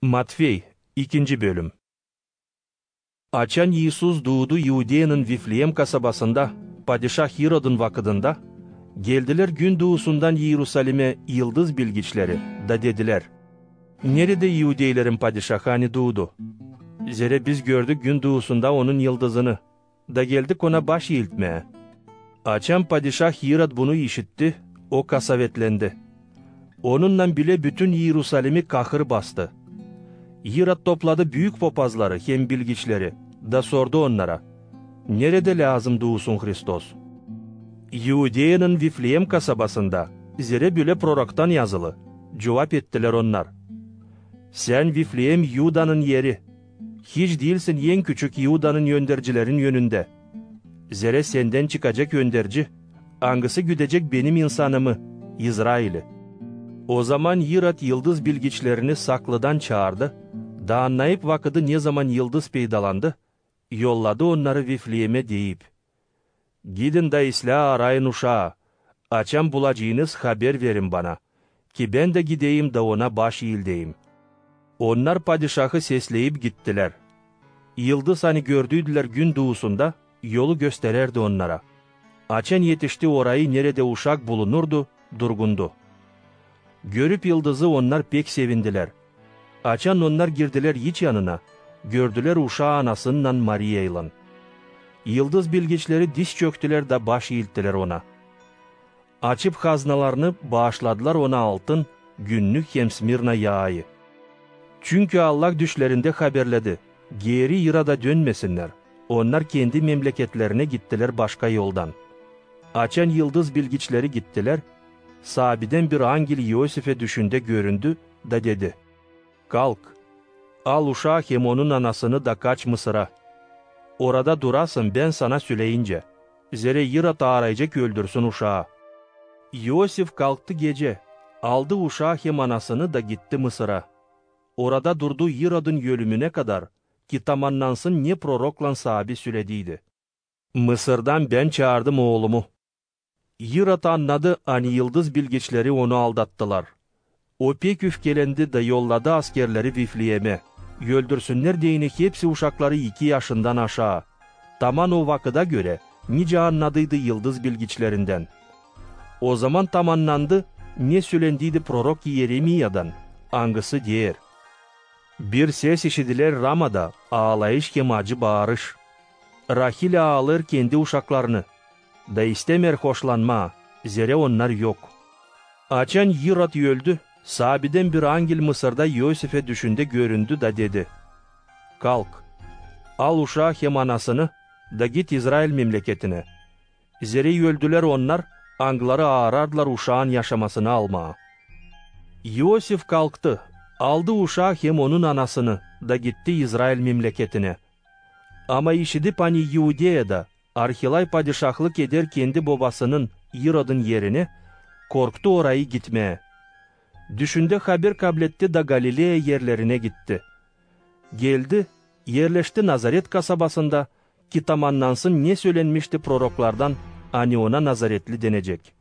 Matvey 2. bölüm. Açan Yisus doğdu Yudea'nın Vifleyem kasabasında, Padişah Hirod'un vakıdında, geldiler gün doğusundan Yerusalim'e yıldız bilgiçleri, da dediler, nerede Yudeylerin padişahı hani doğdu? Zere biz gördük gün doğusunda onun yıldızını, da geldik ona baş eğiltmeye. Açan Padişah Hirod bunu işitti, o kasavetlendi. Onunla bile bütün Yerusalim'i kahır bastı. Hirod topladı büyük papazları hem bilgiçleri, da sordu onlara, nerede lazım doğusun Hristos? Yudea'nın Vifleyem kasabasında, zere bile proroktan yazılı. Cevap ettiler onlar. Sen Vifleyem Yuda'nın yeri, hiç değilsin en küçük Yuda'nın yöndercilerin yönünde. Zere senden çıkacak yönderci, hangisi güdecek benim insanımı, İsrail'i. O zaman Hirod yıldız bilgiçlerini saklıdan çağırdı, da anlayıp vakıdı ne zaman yıldız peydalandı, yolladı onları Vifleyem'e deyip, gidin da isla arayın uşağı, açan bulacağınız haber verin bana, ki ben de gideyim da ona baş eğildeyim. Onlar padişahı sesleyip gittiler. Yıldız hani gördüydüler gün doğusunda, yolu göstererdi onlara. Açan yetişti orayı nerede uşak bulunurdu, durgundu. Görüp yıldızı onlar pek sevindiler. Açan onlar girdiler hiç yanına, gördüler uşağı anasından Maria'yla. Yıldız bilgiçleri diz çöktüler da baş eğilttiler ona. Açıp haznalarını bağışladılar ona altın, günlük hem Smirna yağı. Çünkü Allah düşlerinde haberledi, geri İra'da dönmesinler. Onlar kendi memleketlerine gittiler başka yoldan. Açan yıldız bilgiçleri gittiler, Sabi'den bir angel Yosif'e düşünde göründü da dedi, kalk, al uşağı hem onun anasını da kaç Mısır'a. Orada durasın ben sana söyleyince, zere İrad arayacak öldürsün uşağı. Yosif kalktı gece, aldı uşağı hem anasını da gitti Mısır'a. Orada durdu İrad'ın ölümüne kadar, ki tamamlansın ne prorokla Sabi söylediydi. Mısır'dan ben çağırdım oğlumu. İrad anladı hani yıldız bilgiçleri onu aldattılar. O pek öfkelendi de yolladı askerleri Vifleyem'e. Öldürsünler diyene hepsi uşakları 2 yaşından aşağı. Taman o vakıda göre nice anladıydı yıldız bilgiçlerinden. O zaman tamamlandı ne söylendiydi prorok Yeremiya'dan, hangisi diğer. Bir ses işidiler Rama'da, ağlayış hem acı bağırış. Rahil ağlar kendi uşaklarını. Da istemer hoşlanma, zere onlar yok. Açan Hirod öldü, Sabi'den bir angel Mısır'da Yosif'e düşünde göründü da dedi, kalk, al uşağı hem anasını, da git İsrail memleketine. Zere öldüler onlar, angları ağırardılar uşağın yaşamasını almaya. Yosif kalktı, aldı uşağı hem onun anasını, da gitti İsrail memleketine. Ama işidip hani Yudea'da, Arhilay padişahlık eder kendi babasının İrod'un yerine, korktu orayı gitmeye. Düşünde haber kabletti da Galilea yerlerine gitti. Geldi, yerleşti Nazaret kasabasında, ki tamamlansın ne söylenmişti proroklardan, hani ona Nazaretli denecek.